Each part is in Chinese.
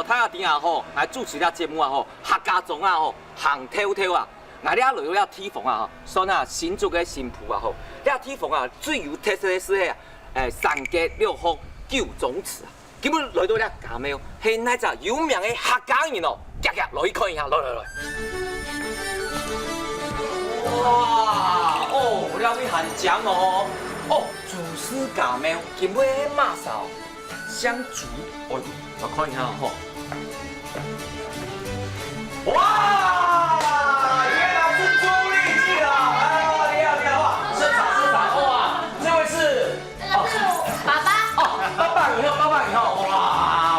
太啊店啊吼，来主持了节目啊吼，客家庄啊吼，行跳跳啊，来了落了铁房啊吼，选啊新竹的新妇啊吼，了铁房啊最有特色的是迄三家六方九种词啊，今日来到了家庙，是那只有名的客家人哦，夹落去看一下，来。哇哦，了去汉江哦，哦，祖师家庙，今尾迄马嫂香烛，哦，我看一下吼。哇，原来是朱丽静啊！哎呦，你好啊！市场哇，这位是爸爸哦，爸爸以后，哇，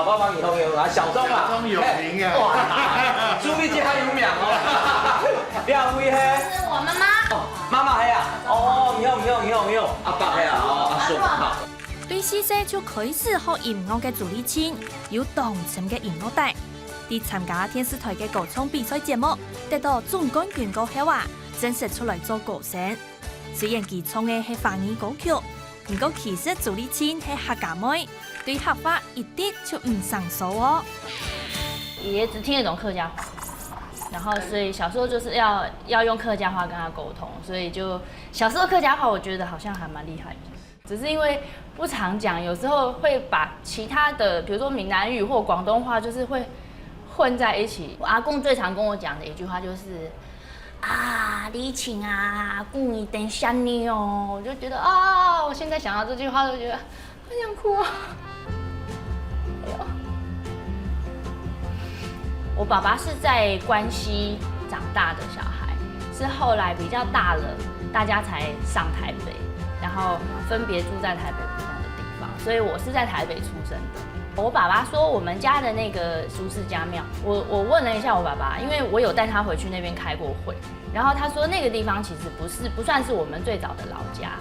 爸爸以后有啊，小钟啊，小钟有名啊！哇，朱丽静还有名哦，两位嘿。是我妈妈。哦，妈妈系啊，哦，以後，阿伯系啊，哦，阿叔啊。對細細就開始學音樂嘅朱麗青，有當真嘅音樂帶。喺參加電視台嘅歌唱比賽節目，得到總冠軍過後啊，正式出來做歌星。雖然佢唱嘅係華語歌曲，不過其實朱麗青係客家妹，對客話一啲就唔生疏哦。爺爺只聽得懂客家話。然后，所以小时候就是要用客家话跟他沟通，所以就小时候客家话，我觉得好像还蛮厉害的。只是因为不常讲，有时候会把其他的，比如说闽南语或广东话，就是会混在一起。我阿公最常跟我讲的一句话就是啊，李青啊，姑你等下你哦，我就觉得啊，我现在想到这句话就觉得好想哭啊。哎呦。我爸爸是在关西长大的小孩，是后来比较大了，大家才上台北，然后分别住在台北不同的地方，所以我是在台北出生的。我爸爸说我们家的那个苏氏家庙，我问了一下我爸爸，因为我有带他回去那边开过会，然后他说那个地方其实不算是我们最早的老家，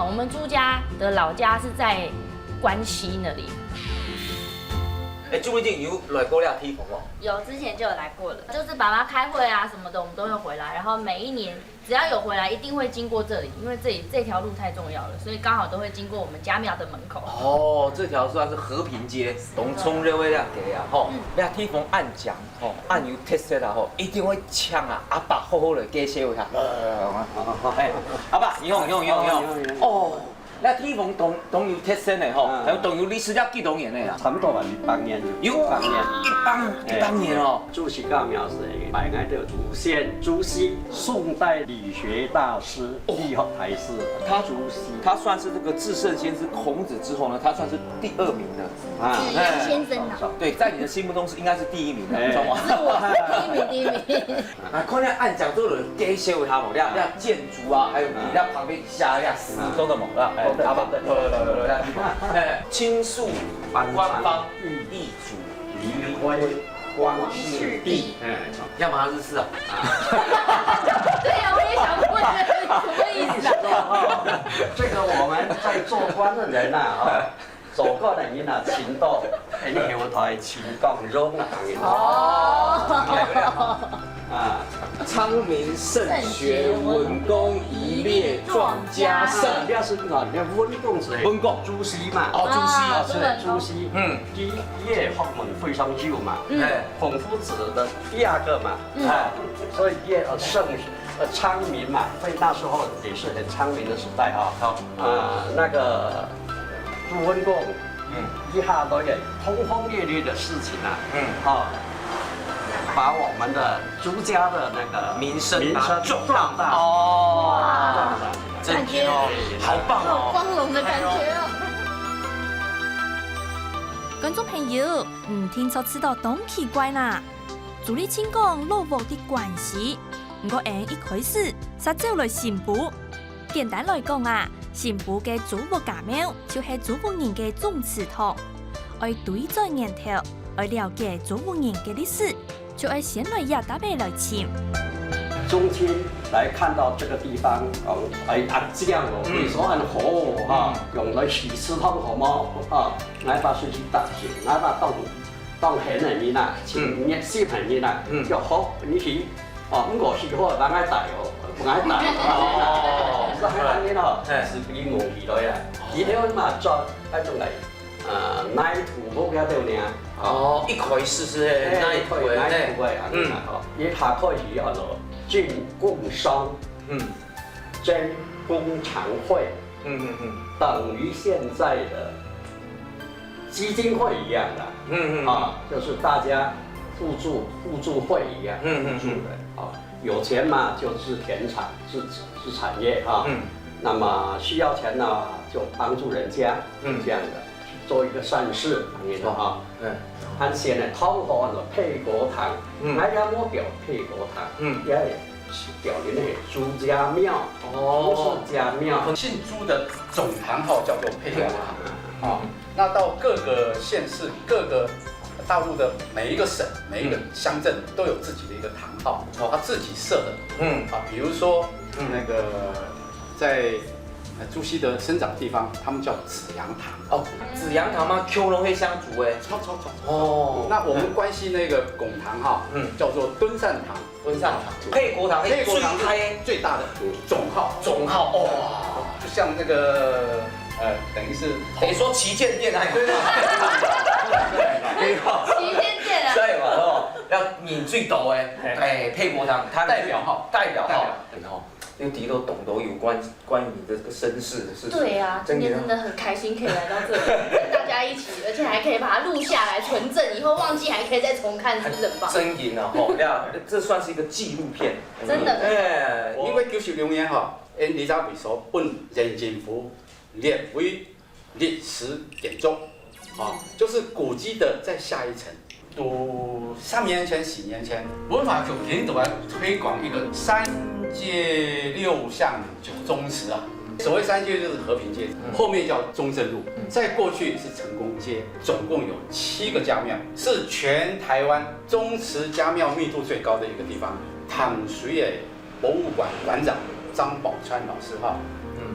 我们朱家的老家是在关西那里。朱丽静有来过了铁房哦。有，之前就有来过了，就是爸爸开会啊什么的，我们都会回来。然后每一年只要有回来，一定会经过这里，因为这条路太重要了，所以刚好都会经过我们家庙的门口。哦，这条算是和平街，东冲热位了街啊，吼，了铁房按讲，吼，按有特色啦，吼，一定会抢啊，阿爸好好的介绍一下。阿爸，你好，哦。那鐵房當有特色的吼，還有當有歷史了幾多年的啦？差不多吧，100年。有100年哦。朱熹家廟是拜愛的祖先朱熹，宋代理學大師，立台師。他算是这个至圣先师孔子之后呢，他算是第2名的啊。先生啊。对，在你的心目中是应该是第1名的，知道吗？是我第一名。啊，看那按讲都有人介紹他冇，那建築啊，還有你那旁邊下那石頭的冇啦，阿爸，來，傾訴官方易主離徽光緒帝，要麼日式啊。对呀，我也想问什么意思啊？這個我們在做官的人啊，做過的人啊，前度喺後台前講中啊，昌明圣学文公一列壮家胜。你要是哪？你温公子，温公朱熹嘛。哦，朱熹是朱熹。第一夜學問非常久嘛。孔夫子的第2個嘛。所以昌明嘛，所以那時候也是很昌明的時代啊。好。那個朱温公，一下都有轟轟烈烈的事情啊。把我們的朱家的那個名聲壯大哦，真的哦，好棒哦，光榮的感覺哦。觀眾朋友，聽錯知道當奇怪啦！朱麗青講老婆的關係，不過一開始實找來新婦。簡單來講啊，新婦嘅祖母家廟就係祖母人嘅宗祠堂，愛對在源頭，愛了解祖母人嘅歷史。就愛先來亞達貝來請。中天來看到這個地方，阿將哦，你說很好哈，用來起司湯好冇啊？來把水去搭起，來把當很人面啦，前面小朋友啦，又好你去哦，我是好人愛大哦，唔愛大哦，個很人面哦，是比我期待啊，以後嘛做喺種嚟。奶土某个对呢？哦，一回试试嘿，那一回奶土啊，伊下课时啊咯，进贡商，真工常会，等于现在的基金会一样的，就是大家互助会一样，互助的啊，有钱嘛就是田产是产业啊，那么需要钱呢就帮助人家，这样的做一个善事，你说哈，他现在通好了配国堂，那家莫表配国堂，也表的那个朱家庙，朱氏家庙，姓朱的总堂号叫做配国堂啊。那到各个县市、各个大陆的每一个省、每一个乡镇都有自己的一个堂号，他自己设的。比如说那个在朱熹的生长地方，他们叫紫阳堂。哦，紫阳堂吗？Q 龙会相竹哎。超。哦。那我们关系那个拱堂哈，叫做敦善堂。敦善堂。配国堂，配国堂最大的总号。哇，就像那个等于说旗舰店啊。对。旗舰店啊。对嘛哦，要闽最多哎，配国堂，它代表号。然后。因为迪都懂得有关于你的这个身世的事情。对啊，今天真的很开心可以来到这里，跟大家一起，而且还可以把它录下来存证，以后忘记还可以再重看，是不是很棒？真赢啊！吼，这算是一个纪录片。真的。哎，因为96年哈，李查为所本人政府列为历史典钟，就是古迹的再下一层。都3年前、4年前，文化局领导来推广一个3街6巷9宗祠啊。所谓3街就是和平街，后面叫中正路，再过去是成功街，总共有7个家庙，是全台湾宗祠家庙密度最高的一个地方。淡水的博物馆馆长张宝川老师哈，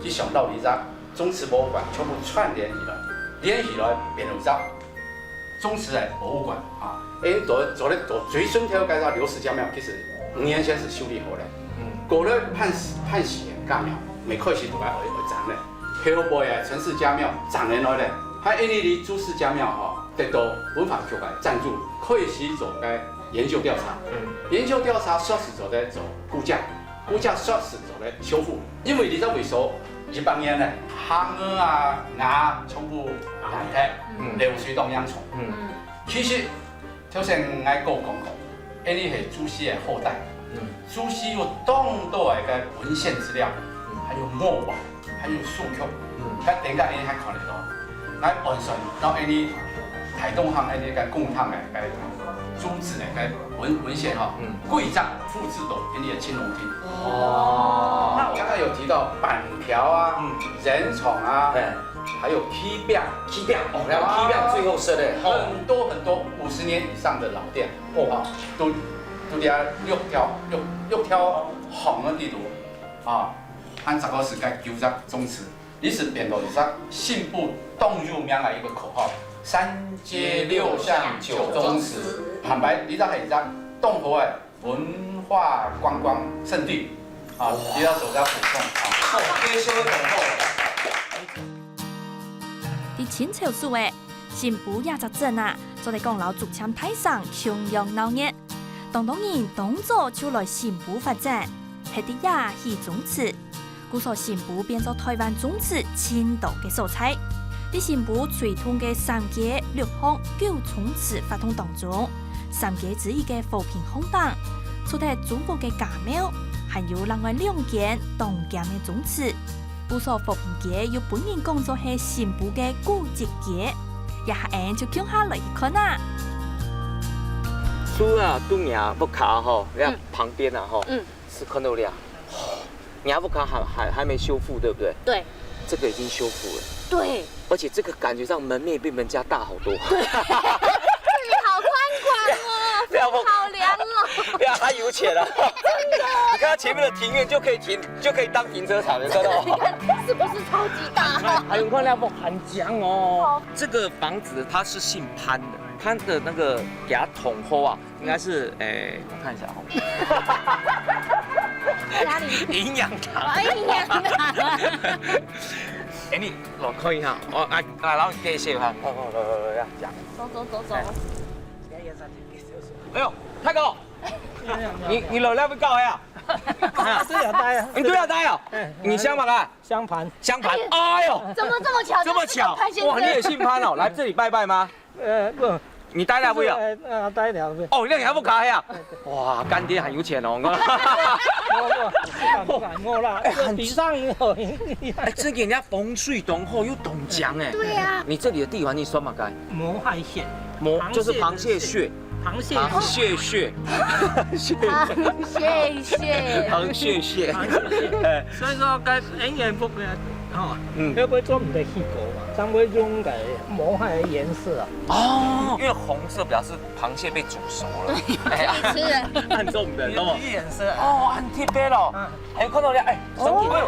去想到你家宗祠博物馆全部串联起来变成啥？宗祠的博物馆啊，做最新条介绍刘氏家庙，其实5年前是修理好的，过了判死的家庙，没可惜都来会涨嘞。漂泊的陈氏家庙涨人来嘞，还因为离朱氏家庙得到文化局的赞助，可以去做个研究调查。研究调查说是做在做估价说是做在修复，因为你知道为啥？100年嘞，蛤蟆啊、鸭全部烂脱，流水当养虫。其实就像爱讲，因为是朱熹的后代，朱熹有当多的个文献资料，还有墨宝，还有素曲，他点解因还看得到？来完全到因为台东行因个贡汤的个朱子的个文献贵藏复制到因的青龙厅。那我刚才有提到板条啊、人宠啊，还有梯表，梯表最后设的很多50年以上的老店，都在六条红的地图按10个世纪90宗祠，历史变到就是信步动入名的一个口号：3街6巷9宗祠。坦白，你在是动河的文化观光胜地你要做家补充介绍的很好。伫清朝时诶，新埔20镇做在讲老竹签台上弘扬闹热，当人当早就来新埔发展，迄啲也是宗祠，故所新埔变作台湾宗祠迁徙嘅所在。伫新埔最通嘅3街6巷9宗祠发通当中，3街之一嘅和平巷档，除咗祖国嘅家庙，还有另外2间东间嘅宗祠。故所和平街有本人讲作係新埔嘅古蹟街，也下人就叫下來看啊。除了杜娘不卡旁边是看到了，娘不卡还没修复，对不对？对，这个已经修复了。对，而且这个感觉上门面比门家大好多。对，这里好宽广哦，好凉哦。对啊，他有钱了。真的。你看他前面的庭院就可以当停车场，你知道吗？你看是不是超级大？还有看那不很强哦。这个房子它是姓潘的，潘的那个给他统后应该是我看一下家里营养堂。营养堂。哎，你落可以哈，我然后介绍哈，来讲。走。哎呦，泰哥，你落那边搞呀？对呀，呆啊！你对啊，呆啊！你姓乜啊？香盘。香盘。哎呦，怎么这么巧？这么巧！哇，你也姓潘哦，来这里拜拜吗？不，你待了不有？待了不。哦，那你还不卡呀？哇，干爹很有钱哦！我啦，比上有。哎，这给人家风水懂后又懂讲哎。对呀。你这里的地环境算吗？该魔海蟹，就是螃蟹穴。螃蟹蟹，螃蟹蟹，所以說嘅影樣幅嘅，佢會做唔得氣果嘛，咱會用嘅魔海嘅顏色啊。哦，因为红色表示螃蟹被煮熟了，哎，吃人。按中的，懂吗？顏色。哦，按特別咯，哎，看到了，哎，身體哎呦，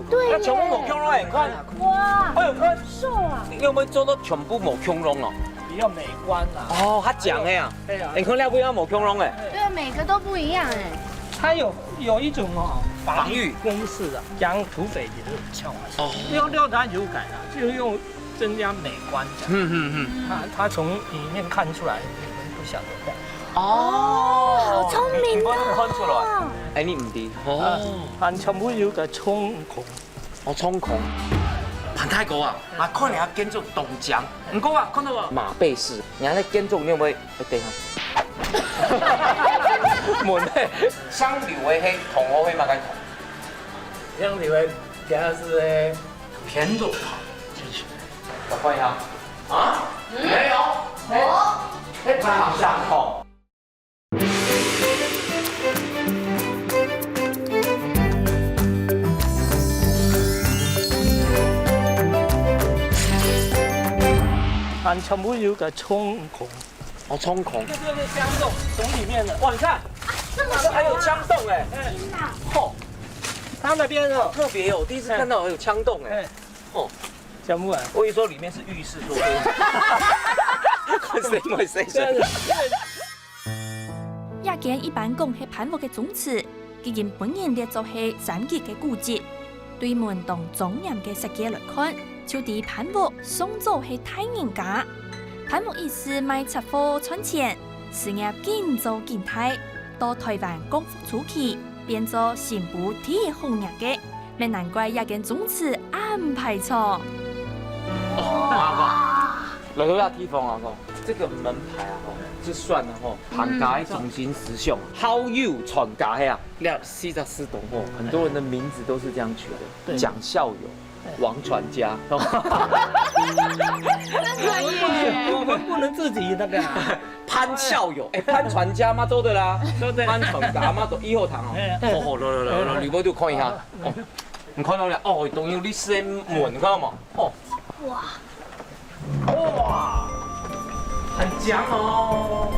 对那全部冇恐龍哎，看，哇，哎呦，看，瘦啊！你有冇做到全部冇恐龍哦？比較美觀啊。哦，他講的呀，對啊。你看了不要冇恐龍哎，对，每个都不一样哎。它有一種防禦公式啊，將土匪也是敲下哦，六它有改啊，就用增加美觀的。它從裡面看出來，你們不曉得的。哦，好聰明看出來，哦！哎，你唔知哦，但全部有個衝孔。我衝孔。潘太哥啊，看你啊建築東江，唔過啊，看到啊馬背式，你咧建築你有冇去地下？門咧，香柳嘅黑，同我會嘛個同。像你們第二是偏左跑進去。我看一下，啊，沒有，哎，它好像哦。但全部有個衝孔。哦，衝孔。這就是箱洞，從裡面的。哇，你看，這還有槍洞哎，哦，它那邊哦，特別哦，第一次看到有槍洞哎，哦，全部啊。我以為說裡面是浴室，說會死。夜間一般講係攀木嘅宗祠，佢因本人列作係三級嘅古蹟。對門當莊嚴嘅世界來看，就地攀木宋祖係大人家。攀木意思賣出貨賺錢，事業建造建大，到台灣光復初期變作新埔第一紅日嘅，咪難怪夜間宗祠安排錯。阿哥，來到那地方啊哥，這個門牌啊就算了吼，龐家中心思想，好友傳家呀，那44棟吼，很多人的名字都是這樣取的，蔣孝友。王傳家，真的耶！我們不能自己那個。潘孝友，哎，潘傳家嘛做的啦，潘傳家嘛做1號堂哦。來，你幫我看一下，哦，你看到了？哦，仲有歷史的門，你看到嗎？哦，哇，很強哦。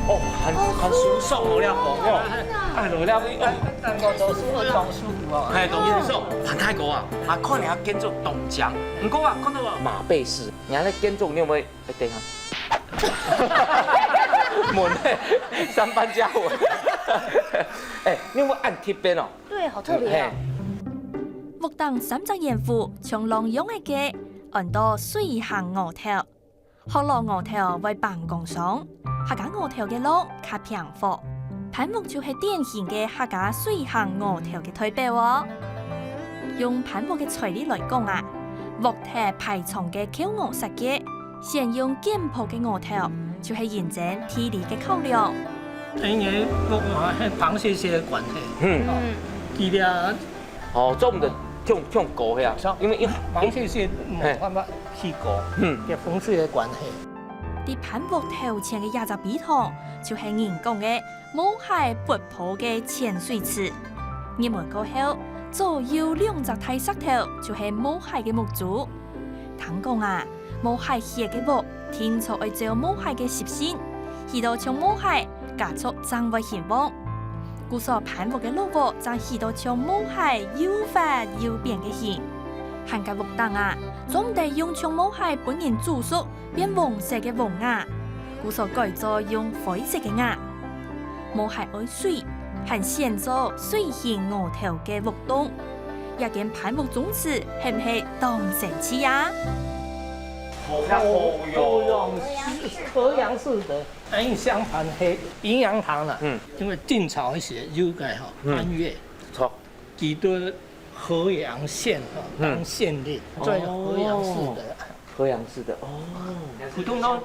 哦，很舒爽哦，那風哦，哎，落了去哦。我讀書讀書啊，哎，讀書，潘太哥啊，看你啊建築東江，唔過啊，看到啊馬背式，你咧建築你有冇去地下？門咧3班家伙，哎，你有冇按貼邊哦？对，好特别哦。木當3隻鹽湖從浪湧嘅嘅，按到水行鵝頭，學落鵝頭為辦公上，客家鵝頭嘅路較平貨。攀木就係典型嘅客家水行鵝頭嘅代表哦。用攀木嘅材料來講啊，木頭排長嘅口鵝設計，先用簡樸嘅鵝頭，就係驗證地理嘅考量。因為木啊係螃蟹蟹嘅關係，佢哋哦，做唔到像狗呀，因為螃蟹蟹冇辦法去過，嘅風水嘅關係。啲攀木頭前嘅廿隻筆筒，就係人工嘅母海勃坡嘅潛水池。入門過後，左右2隻大石頭就係母海嘅木柱。聽講啊，母海蟹嘅木，天初愛照母海嘅習性，去到從母海加速增為興旺。故所攀木嘅路過，就去到從母海又發又變嘅形。行嘅木凳啊，總得用從母海本人煮熟變黃色嘅黃牙，故所改做用灰色嘅牙。母海愛水，係先做水形鵝頭嘅活動，也件攀木种子是唔是当神奇呀？河阳式的香盘黑营养堂啦，因为晋朝写有改哈安岳，错，几多河阳县哈当县令，这河阳式的。河阳式的哦，普通都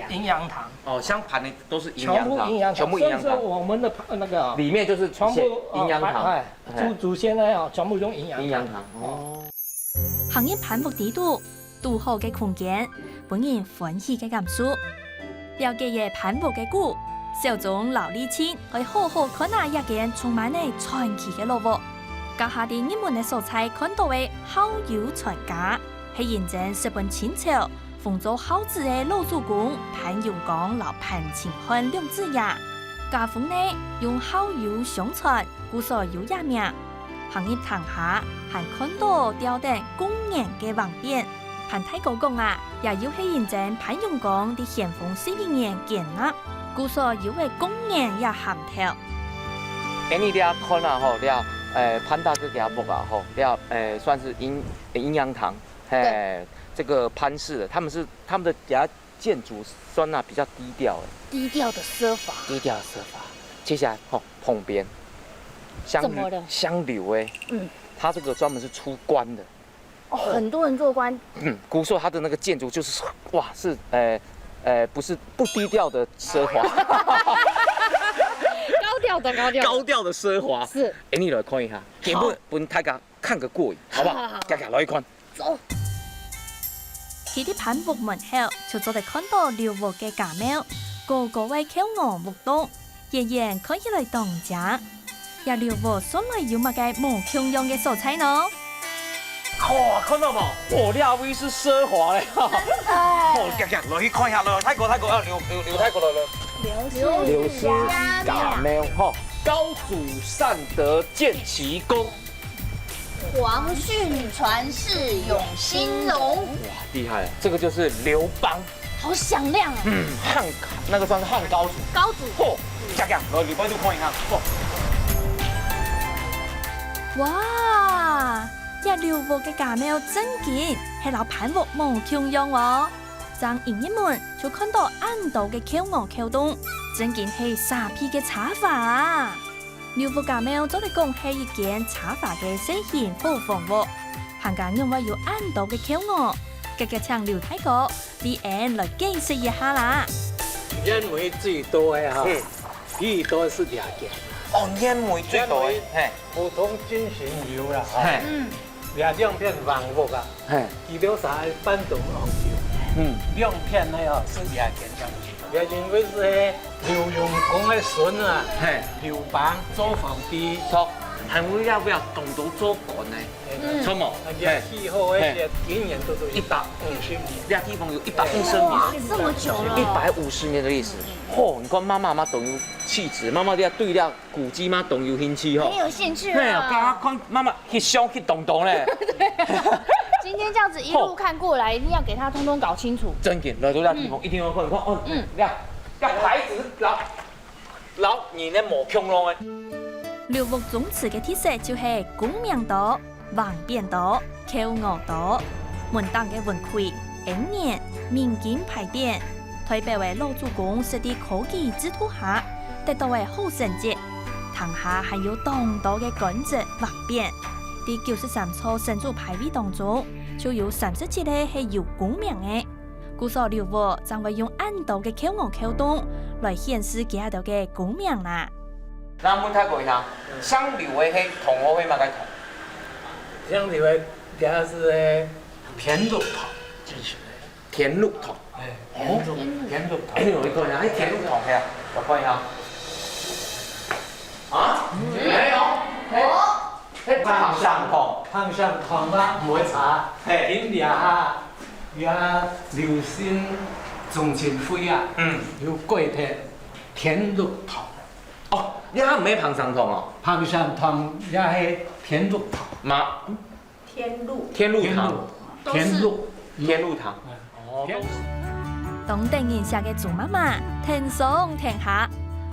营养堂，哦，像盘的都是营全养堂，部营养堂，全部营养所以说堂，我们的那个里面就是全部营养堂，哎，祖先呢哦，全部用营养营养堂哦。行业攀木地度，拄好嘅空间，本人欢喜嘅感受。了解嘅攀木嘅故，小众老李青可以好好看下一件充满嘅传奇嘅路物。教下啲热门嘅素材看到嘅好友传家。係認證日本清朝奉做孝子嘅老祖公潘永光老潘清漢兩子爺，家風呢用孝友相傳，故所有也名。行業堂下還看到吊燈公然嘅橫匾，潘太公講啊，也要係認證潘永光啲咸豐11年建立，故所有嘅公然也含頭。你哋看啊吼，了潘大哥給他木啊吼，了算是營養堂。这个潘氏的，他们的家建筑算比较低调低调的奢华。低调的奢华。接下来旁边香柳它这个专门是出官的。哦，很多人做官。古时候它的那个建筑就是哇是不低调的奢华。高调的奢华。是。你来看一下，基本大家看个过瘾，好不好？大家来看。走。佢啲攀木門口就做嚟看到寮屋嘅家廟，個個為口我木洞，人人可以嚟當家。也寮屋所來有乜嘅無窮用嘅素材呢？哇，看到冇？哦，呢位是奢華咧。哦，落去看一下咯，泰國留泰國咯。劉氏家廟，高祖善德建奇功。皇训传世永兴隆，哇，厉害了！这个就是刘邦，好响亮啊！汉那个算是汉高祖。高祖，嚯，这样，我刘邦就看一下，哇！一寮屋嘅家廟真見係老攀木無窮用哦。張營一門就看到暗道嘅口我口洞，真見係沙皮嘅茶法。寮屋家廟做嚟講係一件茶法嘅小型寶房屋，行家因為有暗道嘅口我，格格請劉太哥啲人來見識一下啦。煙梅最多嘅哈，最多是2件。哦，煙梅最多嘅，普通金型油啦，2片黃木啊，2條啥半島紅油，2片呢哦是2件這樣子。也因為是劉永公的孫啊，劉邦做皇帝，錯，係會要不要懂得做官呢？錯冇？氣候那些今年都150年，廖地方有150年，這麼久了，150年的歷史。哦，你看媽媽懂有氣質，媽媽啲對了古蹟嘛懂有興趣很有興趣啊。剛剛看媽媽去香去動動咧。今天這樣子一路看過來，一定要給他通通搞清楚。真嘅，來到廖地方一定要看，哦，牌子老年嘅無窮咯嘅。寮屋總詞嘅特色就係公明多、橫匾多、口我多，門當嘅文規、永年、民間牌匾，代表為老祖公設啲科技制度下，得到嘅好成績。堂下還有當多嘅官職橫匾，啲93處神主牌位當中，就有37個係有公明嘅。故所寮屋將會用暗道嘅口我口洞來顯示佢度嘅公明啦。咱問泰國一下，香柳的迄銅我會乜個銅？香柳的家是田鹿頭，田鹿頭。田鹿頭。有一個人，迄田鹿頭係啊，我看一下。啊？沒有。迄胖上銅。胖上銅啦，唔會查。今年啊，也流星總前會啊，有貴鐵田鹿頭。哦，你還唔係胖上銅哦？胖上銅也係田鹿頭。嘛？天鹿堂。天鹿堂。哦。當地人寫嘅祖媽媽天上天下，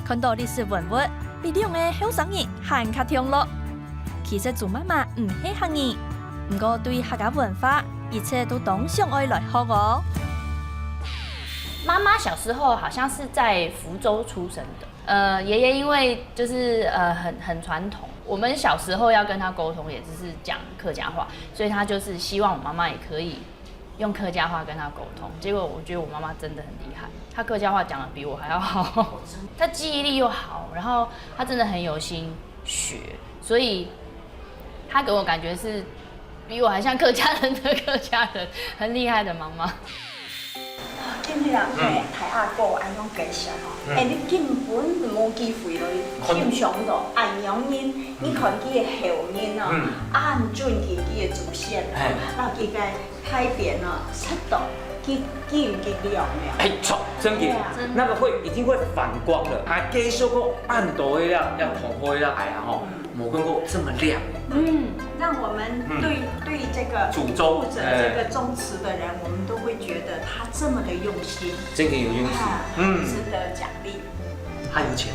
看到歷史文物，比兩個後生人還較聽落。其实做妈妈唔系客人，不过对客家文化，一切都当上爱来学哦。妈妈小时候好像是在福州出生的，爷爷因为就是很传统，我们小时候要跟他沟通也只是讲客家话，所以他就是希望我妈妈也可以用客家话跟他沟通。结果我觉得我妈妈真的很厉害，她客家话讲得比我还要好，她记忆力又好，然后她真的很有心学，所以她给我感觉是比我还像客家人的客家人，很厉害的妈妈。今日啊，睇阿哥安怎介绍吼，你根本冇機會嚟欣賞到安陽人，你看佢嘅後人啊，按準佢嘅祖先，然後佢嘅改變啊，速度，佢有力量了。哎，错，真嘅，那个一定会反光的。啊，继续个暗度的了，要同灰了，哎呀吼，冇看过这么亮。讓我們對這個祖宗或者這個宗祠的人，我們都會覺得他這麼的用心，真嘅有用心，值得獎勵。他有錢，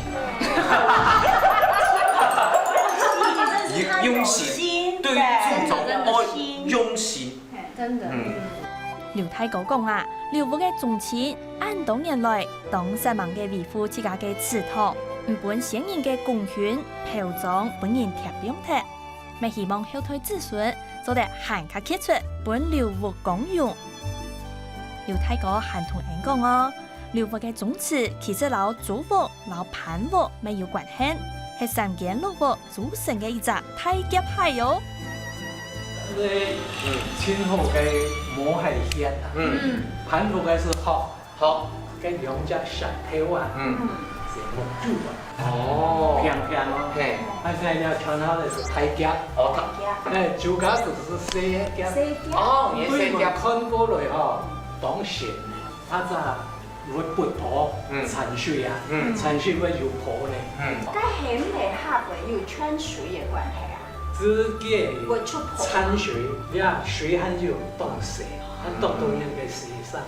用心，對於祖宗愛用心，真的。劉太哥講啊，劉府嘅宗祠按多年來當實忙嘅維護自家嘅祠堂，唔本先人嘅貢獻，厚葬本人貼標貼。咪希望後代子孫做得行卡揭出本劉府公用。劉太哥還同人講哦，劉府嘅宗祠其實老祖府、老潘府咪有關係，係三間老府組成嘅一隻大結派喲。清後嘅磨係鮮啊，潘府嘅是學，跟兩隻石頭啊，是木柱啊。哦，偏哦，嘿，現在要穿好的是太夾，主家就是細夾，哦，你對我先夾，看過來吼，當時他就會撥破殘水啊，殘水會有破呢，跟顯美客嘅有泉水嘅關係啊，自己會出破。殘水，呀，水很有凍水，很凍到那個水上。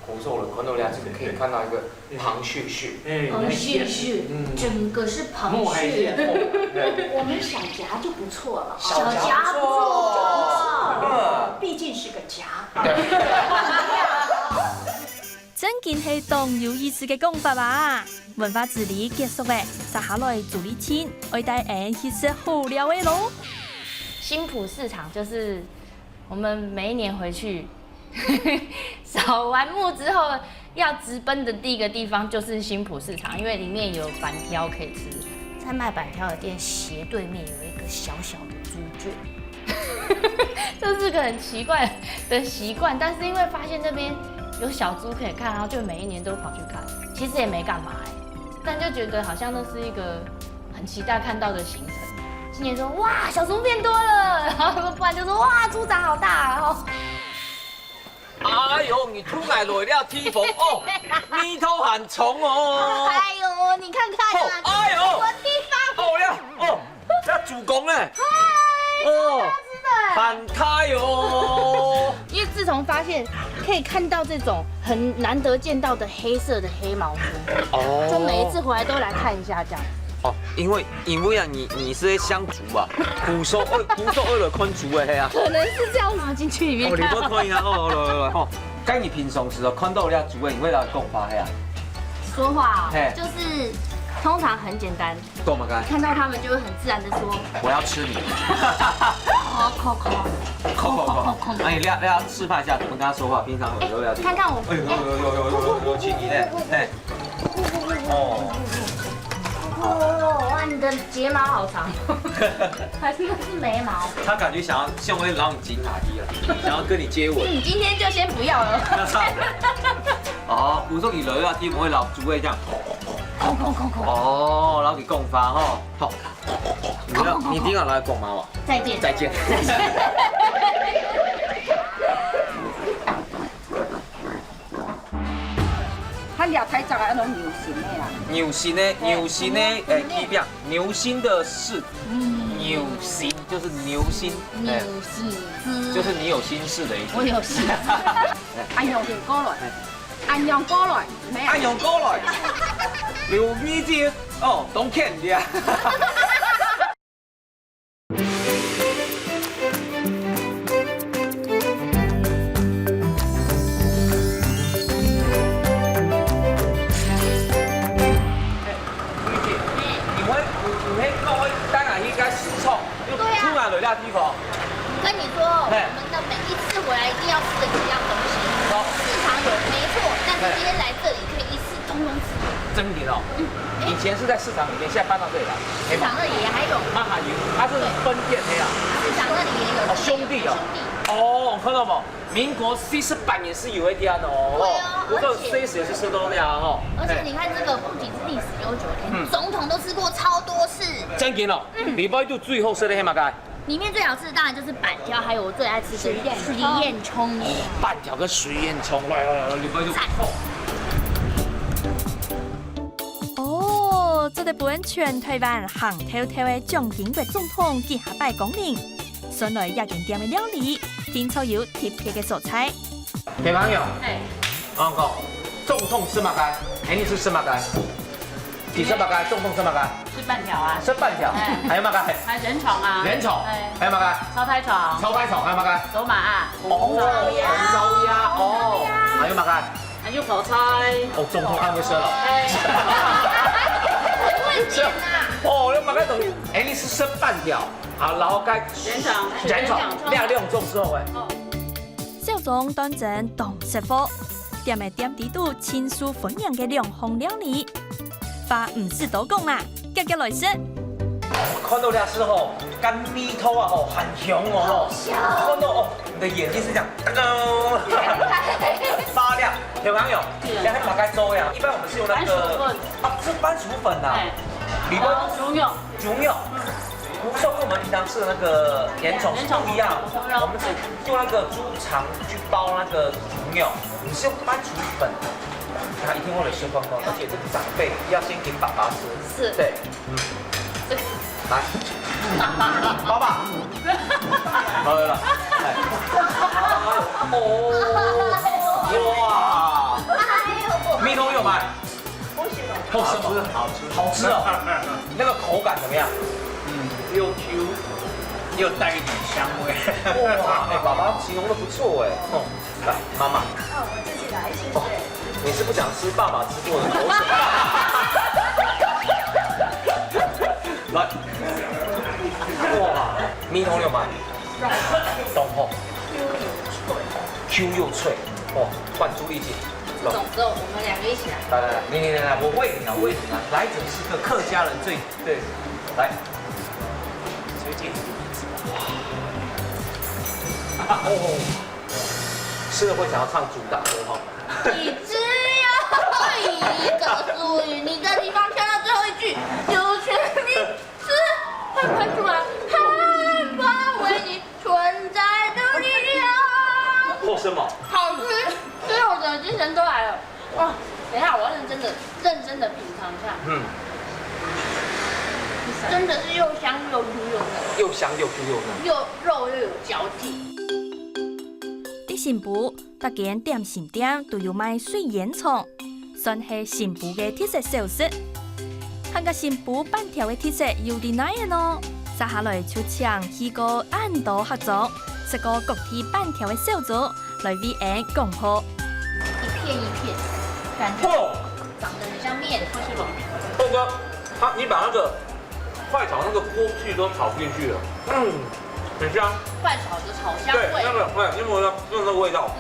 不錯了，看到兩隻可以看到一個螃蟹蟹，螃蟹蟹，整個是螃蟹。我們小夾就不錯了，小夾不錯，畢竟是個夾。真件係當有意思嘅講法啊！文化之旅結束嘅，接下來主理天，我帶人去食好料嘅咯。新埔市場就是我們每一年回去掃完墓之後要直奔的第一個地方就是新埔市場，因為裡面有板條可以吃。在賣板條的店斜對面有一個小小的豬圈，這是個很奇怪的習慣，但是因為發現那邊有小豬可以看，然後就每一年都跑去看，其實也沒幹嘛但就覺得好像那是一個很期待看到的行程。今年說哇小豬變多了，然後不然就說哇豬長好大，然後。哎呦，你突然來了梯縫哦，咪頭很重哦。哎呦，你看看啊，哎呦，我地方。哦呀，哦，要主攻呢。哦，很開喲。因為自從發現可以看到這種很難得見到的黑色的黑毛豬，哦，就每一次回來都來看一下這樣。哦，因為啊，你是在鄉族啊，古時候為了看豬的啊。可能是這樣子進去裡面哦，你看。不可以啊，哦，該你平常時看到了豬的，你會來講法呀？說話嘿就是通常很簡單，講嘛該？看到他們就會很自然的說，我要吃你。口。哎，你要示範一下怎麼跟他說話，平常有聊天。看看我。哎有親昵的，哎。哦。哇，你的睫毛好長，還是那是眉毛？他感覺想要向我撈你金卡機了，想要跟你接吻。今天就先不要了。哦，古時候你來啊，天唔可以撈豬嘅這樣。哦，撈佢講法吼，好。你點解來講嘛？我。再見。再見。他俩睇就係一種牛舌咩啦？牛心呢？一邊牛心的是牛心，就是牛心，就是你有心事的意思。我有心。安陽嘅過來，安陽過來，咩？安陽過來，劉咪姐哦，懂欠的。今天来这里可以一次通通吃。真的哦。以前是在市场里面，现在搬到这里来。市场那里也还有，妈还有，它是分店的呀。市场那里也有。哦，兄弟哦。哦，看到没？民国48年是有一天哦。对啊，不过虽时也是吃多量哦。而且你看这个不仅是历史悠久，连总统都吃过超多次。真紧哦。礼拜六最后吃的黑马街。里面最好吃的当然就是板条，还有我最爱吃的徐燕葱。板条跟徐燕葱，来，礼拜六。哦，这日本全台湾行头头的蒋经国总统记下拜光临，选来夜景店的料理，听说有特别的素材。铁朋友，哎，我讲，总统吃马街，哎，你吃马街？几吃马街？总统吃马街？吃半条啊，吃半条，还有马街？还有人虫啊，人虫，还有马街？烧胎虫，烧开虫，还有马街？走马啊，红烧鸭，哦，还有马街？还有口菜。哦，总统安会吃了。会点啊！哦，你马街等于，哎，你是吃半条，好，然后该人虫，两种之后哎。小总端正懂师傅，店的店底都亲疏分明嘅良好料理，话唔是多讲啦，急急来食。看到俩是吼，干米头啊吼，很红哦吼，看到哦，你的眼睛是这样，发亮。有朋友，两天马该粥呀，一般我们是用那个啊，是番薯粉呐，里边猪肉，猪肉。不是跟我们平常吃的那个盐虫是不一样，我们是用那个猪肠去包那个猪肉，你是用番薯粉，他一定会吃光光，而且这个长辈要先给爸爸吃，是，对，这个来，爸爸，好了，哦，哇，米头有买，好吃吗？好吃哦，那个口感怎么样？又 Q 又带一点香味。哇，哎，爸爸形容的不错哎。哦，来，妈妈。哦，我自己来，谢谢。你是不想吃爸爸吃过的口水？来，哇，米头有吗？懂吼。Q 又脆，哦，换朱丽姐。总之我们两个一起来。来，你，我喂你啊，喂你啊，来者是个客家人最对，来。哦，吃了会想要唱主打歌哈。你只有一个属于你的地方，跳到最后一句，有权利是会喷出来，害怕为你存在的力量。后生嘛，好吃，所以我整个精神都来了。哇，等一下，我要认真的品尝一下。嗯。真的是又香又 Q 又嫩，又香又 Q 又嫩，又肉又有嚼劲。伫新埔，各间点心店都有卖水烟葱，算是新埔嘅特色小食。韩个新埔板条嘅特色有啲哪样呢？接下来就请去个安度合作，食个各地板条嘅小组来为俺讲好。一片一片，感觉长得很像面，或是龙。豆哥，你把那个快炒那个锅具都炒进去了，很香。快炒的炒香对，味。那个会一模一样，就是那个味道。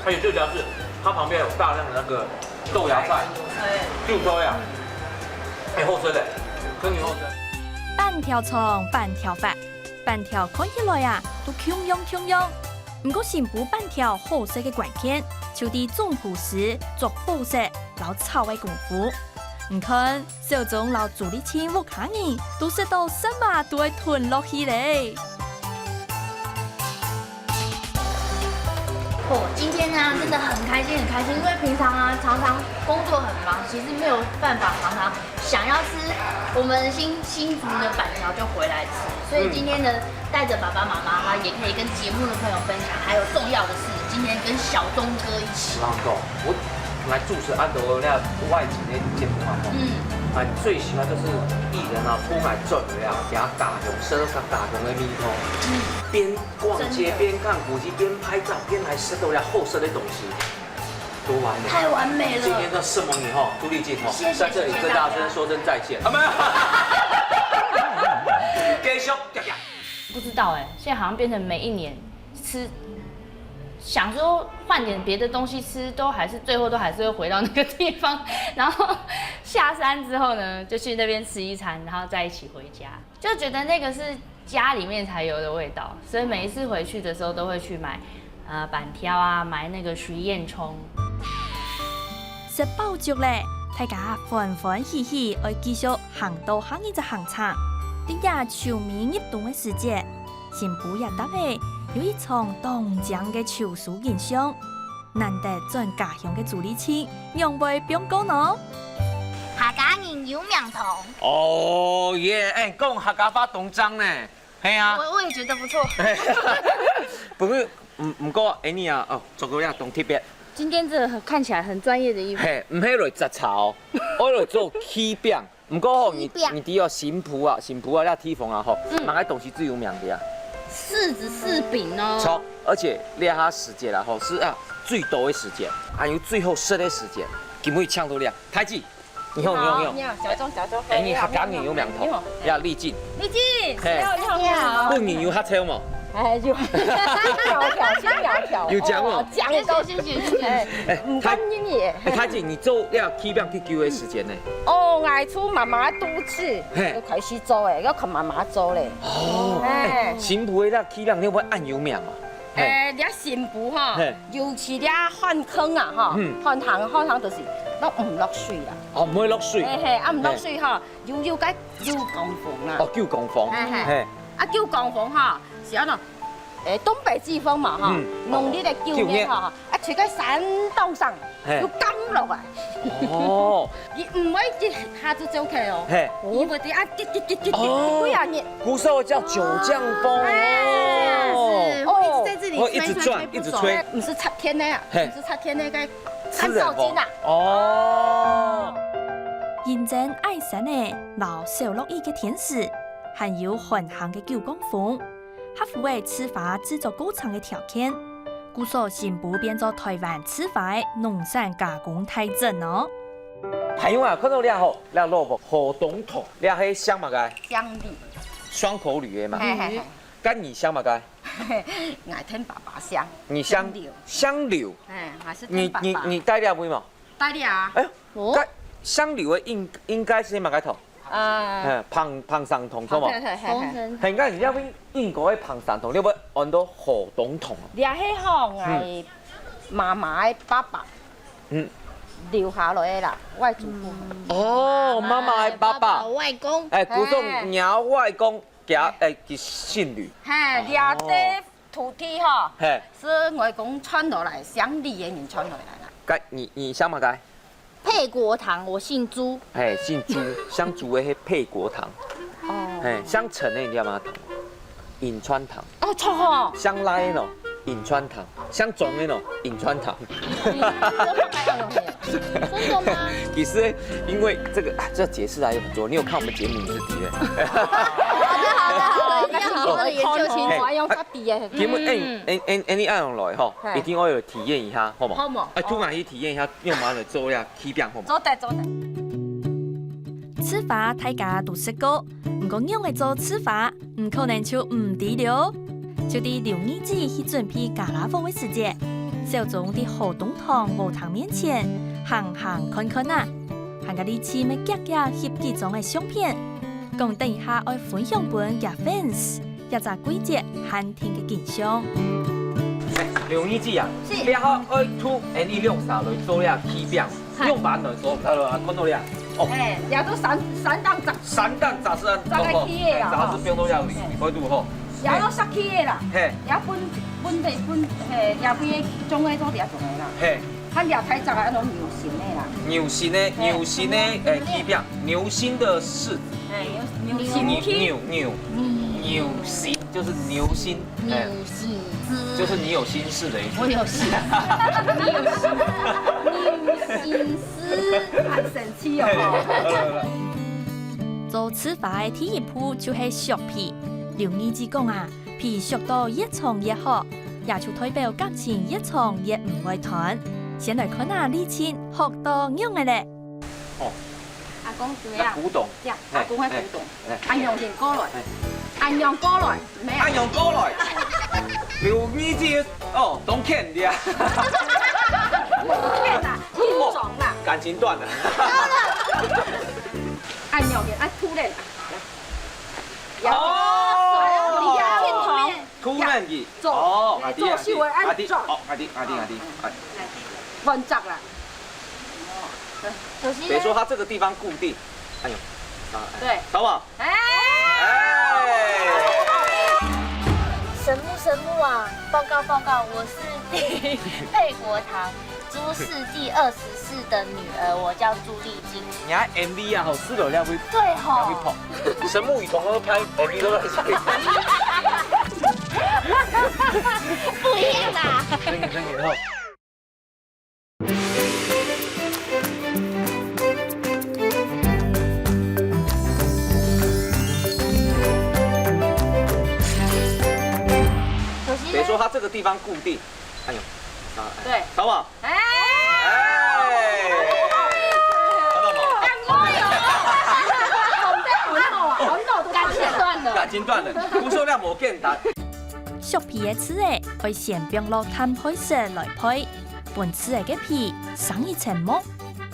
而且最主要是它旁边有大量的那个豆芽菜，就这样。好吃的，跟你好吃。板条葱、板条发，板条看起来啊都锵锵。不过新埔板条好食嘅关键，就伫种朴时做宝石老炒嘅功夫。唔看小总老主力亲屋企人都食到什么都会吞落去嘞。今天呢真的很开心，因为平常啊常常工作很忙，其实没有办法常常想要吃我们新竹的板条就回来吃，所以今天呢带着爸爸妈妈哈，也可以跟节目的朋友分享，还有重要的是今天跟小钟哥一起。我来主持安德那外景的节目嘛，最喜欢就是艺人啊出来转呀，给他打红色打红的米头，边逛街边看古迹边拍照边来吃到呀后生的东西，多完美！太完美了！今天的世盟以后，朱丽静哈，在这里跟大家说声再见。没有，继续。不知道哎，现在好像变成每一年吃想说换点别的东西吃，最后都还是会回到那个地方。然后下山之后呢，就去那边吃一餐，然后再一起回家，就觉得那个是家里面才有的味道。所以每一次回去的时候都会去买板条啊，买那个水燕葱。食饱足咧，大家欢欢喜喜爱继续行到下一只行程。伫呀秋眠入冬的时节，新妇也搭配有一场冻江的秋树印象，难得转家乡的朱丽青，让袂变高呢。客家人有名堂。哦耶，哎，讲客家话东章呢，系啊。我也觉得不错。不过唔过，哎你啊，哦，做个呀东特别。今天这个看起来很专业的衣服。嘿，唔系来摘草，我来做起饼。唔过吼，你啲哦新妇啊，那铁缝啊吼，哪个东西最有名的啊？柿子柿饼哦。错，而且咧下时间啦吼，是啊最多的时间，还有最后剩的时间，根本抢到了。太极，你好。小钟。哎，你客家人有名头，呀，丽静。丽静，你好。半年有黑车嘛？哎，有轻苗条。有讲哦。讲的谢谢。唔干音嘢。太极，你做了起饼去久的时间呢？哦，外出妈妈督促，就开始做诶，要靠妈妈做咧。哦。哎，新妇的起饼你会按油名啊？你新妇哈，尤其你换坑啊哈，换行就是落唔落水啦。哦，唔会落水。唔落水哈，要解叫降房啦。哦，叫降房。叫降房哈，是安怎？东北季风嘛哈，农历的叫咩哈？除喺山洞上，要降落嚟。哦。而唔可以一下子走起哦。因為啲跌，幾廿年。古時候叫九降風哦。一直在這裡會一直轉，一直吹。唔是插天的啊，不是插天的個乾燥劑啊。哦。認真愛神的老小樂意嘅天使，還有混行嘅九降風。合符為吃法製作高層嘅條件，故所新婦變做台灣吃法嘅農產加工大鎮哦。還有啊，看到你好，你蘿蔔河東桶，你係香嘛個？香梨。雙口鋁的嘛。干你香嘛個？愛聽爸爸香。你香柳。還是聽爸爸。你帶了未嘛？帶了啊。哎呦，香柳的應該是嘛個頭？胖上桶錯嘛？係啱，而家邊英國嘅胖上桶，你會按到河東桶啊？你係行係媽媽嘅爸爸，留下來嘅啦，外祖父。哦，媽媽嘅爸爸。外公。古種娘外公家佢姓呂。係，掠啲土地哈，是外公傳落來，鄉里嘅人傳落來啦。該你香嘛個？沛國堂，我姓朱。哎，姓朱，像朱的迄沛國堂。哦。哎，像陳的你知道嗎？銀川堂。哦，錯哦。像拉的喏，銀川堂；像中的喏，銀川堂。真的嗎？其實因為這個這解釋還有很多，你有看我們節目你是敵人。好的，研究清楚，用質地嘅。節目你按用來吼，一定要有體驗一下，好冇？好冇？突然去體驗一下，用馬來做呀起餅，好冇？做得。吃法大家都識過，不過樣嘅做吃法，唔可能就唔知了。就啲劉二姐去準備咖喱風嘅時節，小眾啲河東堂無堂面前行看啊，行個啲黐咩夾翕幾張嘅相片，講等一下愛分享本嘅 fans 一隻季節限定嘅景象。劉二姐啊，你好愛出你用啥來做呀起餅？用板來做，睇到看到你啊？哦，也都三檔雜。三檔雜是啊，雜是變到要200度吼。也都殺起嘅啦，也本地也邊種嘅多啲種嘅啦，佢也睇就係一種牛心嘅啦。牛心的起餅，牛心的柿子。牛心就是牛心，就是你有心事的意思。我有心，你有心思，很神奇哦。做吃法嘅第一步就係削皮。劉二姐講啊，皮削到越長越好，也就代表感情越長越唔會斷。先來看下李青學到樣嘅咧。阿公點樣？古董。阿公係古董，阿用型過來。按用过来，没有按用过来，刘米子哦，懂骗的啊，骗啦，听懂啦，感情断了。按用嘅，按突然。哦，你要听懂。突然的，做哦，做手的按做哦，阿弟，稳扎啦。就是等于说它这个地方固定，哎呦，对，扫码，哎，神木啊！报告，我是沛国堂朱氏第24世的女儿，我叫朱丽晶。你看 MV 啊，吼，四楼要会对吼，会跑，神木与童都拍 MV 都在这里。不一样啦。真给后。等于说它这个地方固定，哎呦，对，扫码，哎，看到吗？感情断了，不受量无简单。削皮的刺诶，会先冰落摊配色来配，本刺诶嘅皮生一层膜，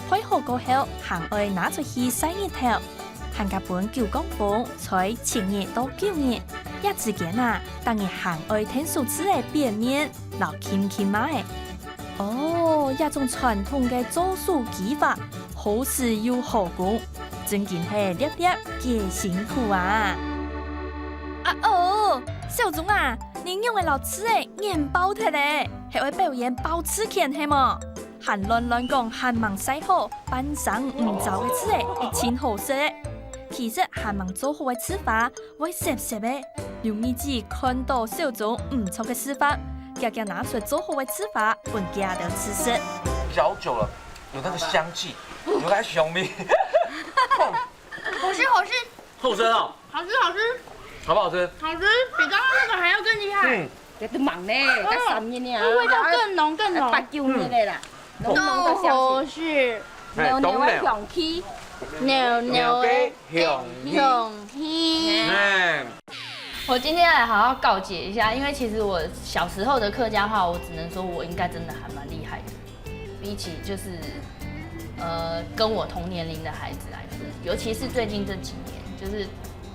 配好过後，行愛拿出去洗一頭，行甲本9公分，才7日到9日。一之間啊，等於行愛天數刺嘅表面留輕買。哦，一種傳統嘅做數技法，好事又好工，真件係粒粒嘅辛苦啊！小總啊，你用嘅老刺誒硬包鐵咧，係會表演包刺拳係麼？含亂講，含盲使好，班上唔走嘅刺誒一千好色。其實含盲做好嘅刺法，會攝嘅。用呢支看到小總唔錯嘅示範，家家拿出做好嘅刺法，本家的吃食。嚼久了有那个香气，有那香味。好吃，后生哦，好吃，好不好吃？好吃，比刚剛那個還要更厲害。這都忙呢，才3日呢，味道更濃8、9日的啦，濃的香氣，牛的香氣，牛的香氣。我今天来好好告解一下，因为其实我小时候的客家话，我只能说我应该真的还蛮厉害的，比起就是跟我同年龄的孩子来说，尤其是最近这几年，就是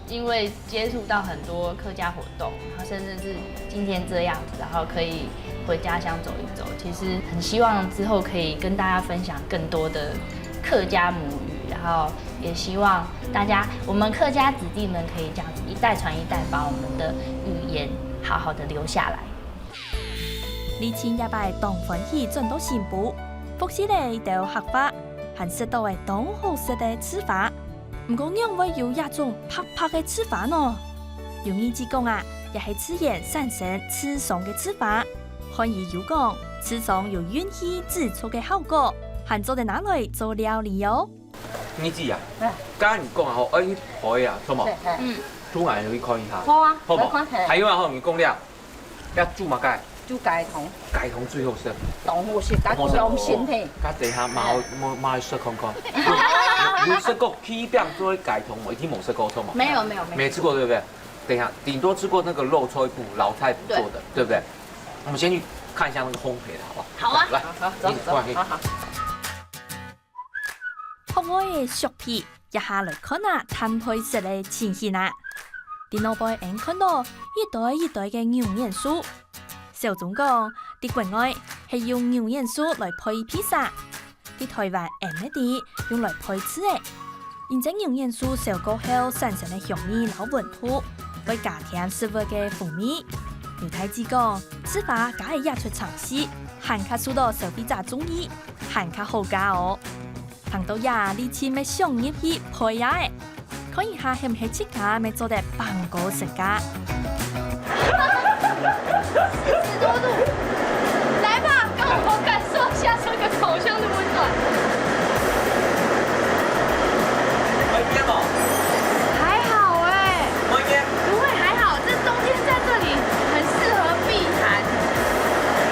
因为接触到很多客家活动，然后甚至是今天这样子，然后可以回家乡走一走，其实很希望之后可以跟大家分享更多的客家母语，然后也希望大家我们客家子弟们可以这样子一代传一代，把我们的语言好好的留下来。呢次也拜當歡喜進到新埔，復試嚟到學法，還識到嘅當好食嘅吃法。唔過因為有一種拍拍嘅吃法呢，用呢支講啊，也係自然產生吃爽嘅吃法。可以有講吃爽有元氣止燥嘅效果，還做得拿來做料理哦。你知啊？剛剛你講啊，好，可以啊，錯冇？煮埋可以看一下。好啊，好冇？還有啊，你講了，要煮嘛該？煮雞桶，雞桶最好食。當好食，加用心添。加地下買試看看。有試過批餅做雞桶嗎？一定冇試過，錯嗎？沒有。沒吃過，對不對？等一下，頂多吃過那個肉菜脯、老菜脯做的，對不對？我們先去看一下那個烘焙的，好不好？好啊。來，走，好。學我嘅削皮，一下來看下攤配食嘅情形啊！電腦背眼看到一袋嘅牛眼酥。小總講，啲國外係用牛眼酥來配披薩，啲台灣 MD 用來配刺嘅。現在牛眼酥燒過後產生嘅香味老本土，會加添食物嘅風味。牛太子講，吃法假係一出嘗試，限卡數到消費者中意，限卡好價哦。行到呀，呢次咪上入去配呀誒，看一下係唔係即刻咪做得棒過食家。10多度，來吧，跟我感受一下這個烤箱的溫暖。會驚嗎？還好哎。會驚？不會，還好，這冬天在這裡很適合避寒，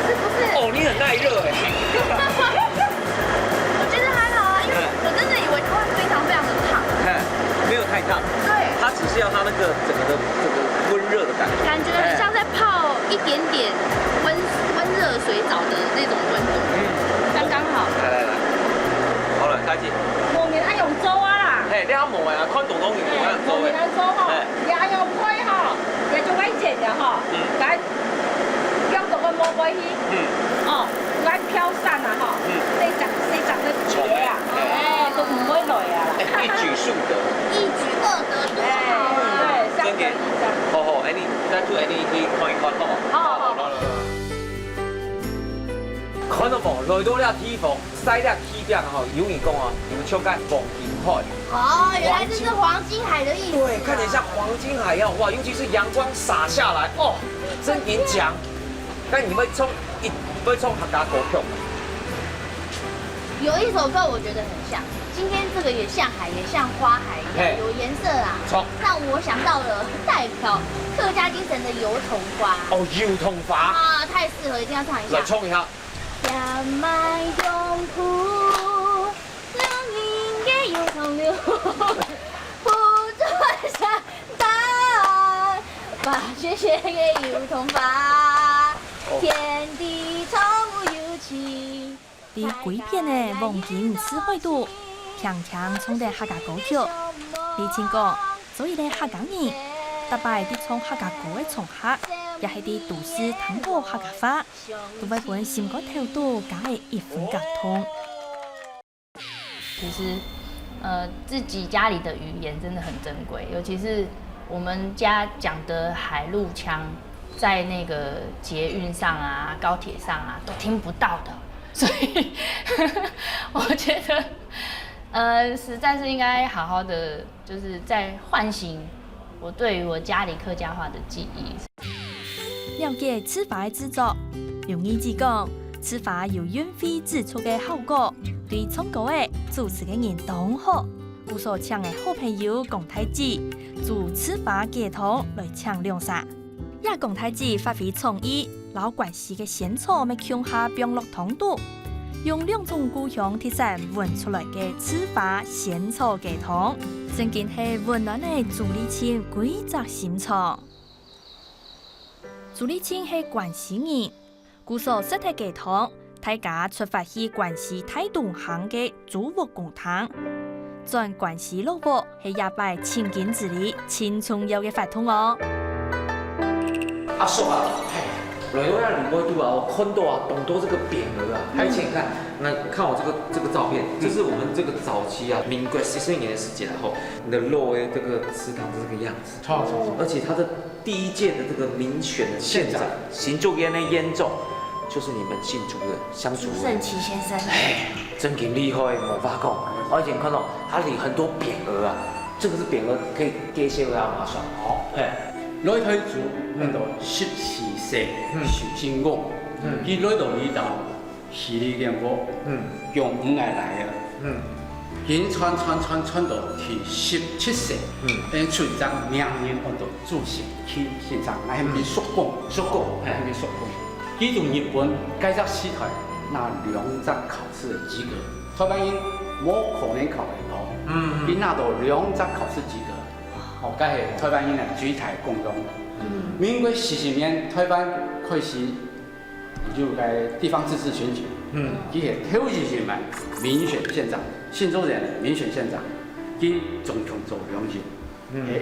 是不是？哦，你很耐熱哎。我覺得還好啊，因為我真的以為它會非常非常的燙。沒有太燙。對。它只是要它那個整個的這個一点点温热水澡的那种温度，刚刚好。来，好了，开始。磨面爱用粥啊啦。嘿，你好磨啊，看动动鱼，看磨面爱粥吼，也爱用配吼，也就爱剪的吼，来用到个磨过去，哦，来飘散啊吼，四十个节啊，都唔会累啊啦。一举数得，一举二得多好啊！对，相得益彰。好，你再做你看一看好。好。看到无？来到了体房，晒了起点吼，有人讲啊，有笑解黄金海。哦，原来这是黄金海的意思。对，看起来像黄金海一样，哇！尤其是阳光洒下来，哦，真紧张。但你会冲客家歌曲？有一首歌我觉得很像，今天这个也像海，也像花海一样，有颜色啦。让我想到了代表客家精神的油桐花。哦，油桐花啊，太适合，一定要唱一下。来冲一下。山脉永湖，流年嘅油桐流，湖在山大，把雪雪嘅油桐花，天地从无有情。伫规片的黄金词汇度，强冲着客家歌曲。李清讲，所以咧客家人，大摆伫唱客家歌的从客，也系伫都市谈好客家话，都会本心肝头度加的一分感通。其实，自己家里的语言真的很珍贵，尤其是我们家讲的海陆腔，在那个捷运上啊、高铁上啊都听不到的。所以我觉得，实在是应该好好的，就是在唤醒我对于我家里客家话的记忆。了解吃法的制作，用意之讲，吃法有远非指出的效果，对创作的主持的人都好。故所请的好朋友龚太子，做吃法系统来抢良杀。也龚太子发挥创意。老关系嘅仙草咪强下冰落糖度，用两种故乡特产混出来嘅糍粑仙草鸡汤，真经系温暖嘅朱丽青规则心肠。朱丽青系关西人，故所设体鸡汤，大家出发去关西太东行嘅祖屋公堂，转关西老屋系也拜千金之里青葱油嘅法通哦。阿叔啊，来到那里温度啊，我看到啊，懂多这个匾额啊，而且你看，看我这个照片，这是我们这个早期啊，民国40年的时间后，你的肉诶，这个祠堂是这个样子，而且它的第一届的这个民选的县长邢竹烟的烟种，就是你们姓朱的乡主朱胜奇先生，真挺厉害，没法讲，而且你看到它里很多匾额啊，这个是匾额，可以给些阿马上，好，来台族那个14世受精我，佢来到呢度是呢件我，用5年来啊，佢传到第17世，出一张名人按照主席去现场，那係咪叔公？係咪叔公？佢從日本介入西台拿2級考試的及格，台灣人冇可能考得到，佢拿到2級考試及格。哦，這是台灣人嘅水台共榮。民國40年，台灣開始就喺地方自治選舉，佢係頭一次嘛民選縣長，新竹人民選縣長，佢總統做兩屆，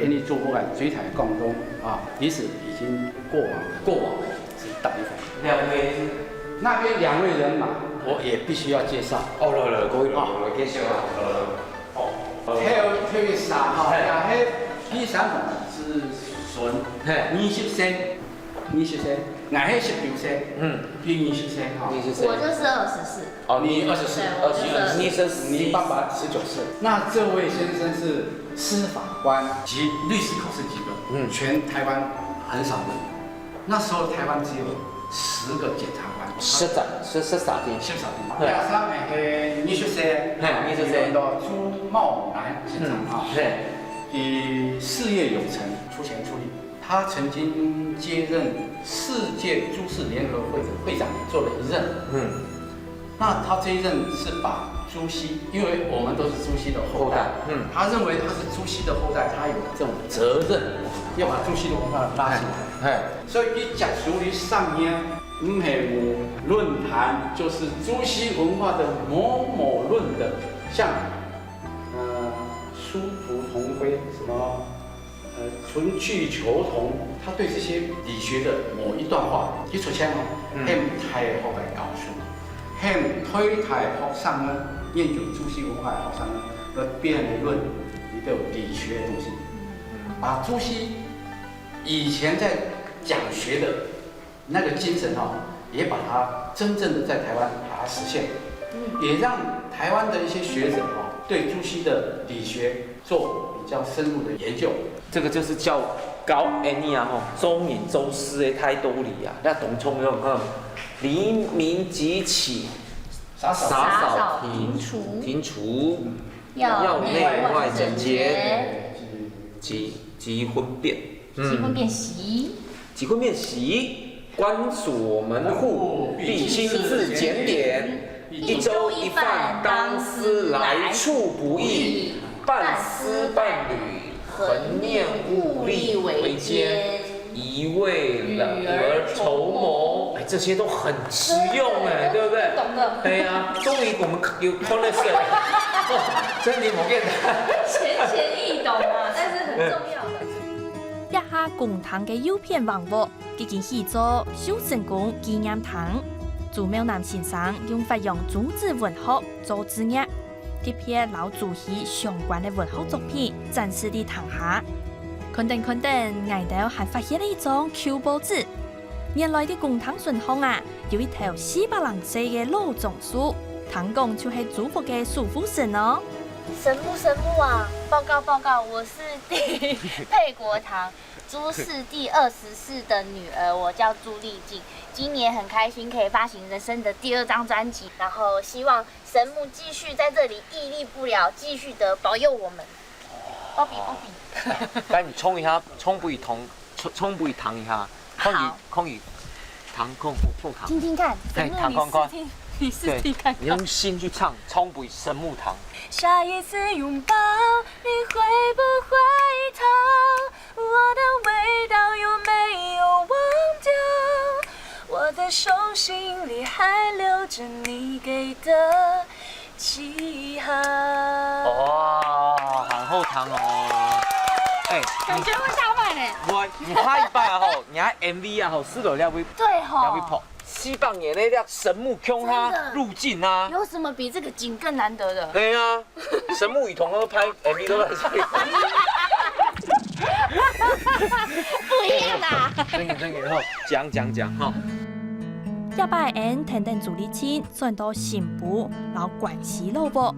因為做過嘅水台共榮啊，歷史已經過往是大部分。2位，那邊2位人馬，我也必須要介紹。哦，來，各位來介紹啊。還有啥哈？也係第三個子孫，20歲，我係19歲，佢20歲哈。我就是24。哦，你24，你爸爸19歲。那這位先生是司法官及律師考試及格，全台灣很少人。那時候台灣只有10個檢察官。13天。加上20歲，到朱茂南先生啊。事業有成，出錢出力。他曾經接任世界株式聯合會的會長，做了1任。那他這一任是把朱熹，因为我们都是朱熹的后代，他认为他是朱熹的后代，他有这种责任，要把朱熹的文化拉起来。所以伊讲属于上面，唔系无论坛，就是朱熹文化的某某论的，像殊途同归什么。春去秋同，他对这些理学的某一段话一出现向太学来教书，向推太学生呢研究朱熹文化的学生呢来辩论你的理学的东西，把朱熹以前在讲学的那个精神也把它真正的在台湾把它实现，也让台湾的一些学者对朱熹的理学做比较深入的研究。这个就是叫高安尼啊吼，周勉周师的态度里啊，那董聪用黎明即起，洒扫庭除，要内外整洁，即婚变，即婚变习，即婚变习，关锁门户，必亲自检点，一粥一饭当思来处不易，半丝半缕。恒念物力维艰，一为女儿筹谋，这些都很实用对不对？懂的。对呀，终于我们有 connection 了，真的冇简单。浅易懂啊，但是很重要的。一下公堂嘅优片网络，已经起做修成功纪念堂。朱妙南先生用发扬竹子文学做职业。特别老朱熹相关的文学作品展示伫堂下，肯定，外头还发现了一张旧报纸。原来的公堂顺巷有一条400人岁嘅老榕树，堂讲就是朱福嘅叔父神哦。神木啊！报告，我是沛国堂朱氏第24的女儿，我叫朱丽静。今年很开心可以发行人生的第2张专辑，然后希望神木继续在这里屹立不了，继续的保佑我们。包比，来，你冲一下，冲不一糖一下，空语糖控不糖。听听看，糖空。你试听看。你用心去唱，冲不神木糖。下一次拥抱，你会不会逃？我的味道有没有忘掉？我的手心里还留着你给的记号。哇，很后堂哦。感觉会下饭呢。你下一拜你还 MV试了要不？对吼。要不跑？400年的那神木腔入境啊。有什么比这个景更难得的？对啊，神木与同都拍 MV 都在这里。不一样啦。真嘅吼，讲吼。一摆因听等朱丽青转到新埔，老关西老婆，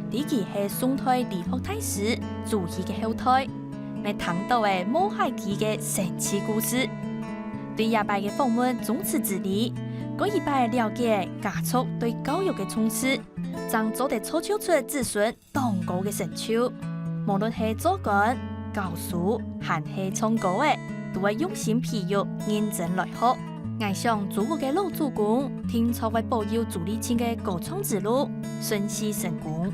呢期系宋代理学大师朱熹嘅后代，来谈到嘅摸海记嘅神奇故事。对一摆嘅访问从此之理，嗰一摆了解家族对教育嘅重视，将做得操超出子孙当高嘅成就。无论系做官、教书，还系创歌嘅，都会用心培育，认真来学。我想祖国嘅老祖公，天朝为保佑朱丽青嘅歌唱之路顺利成功。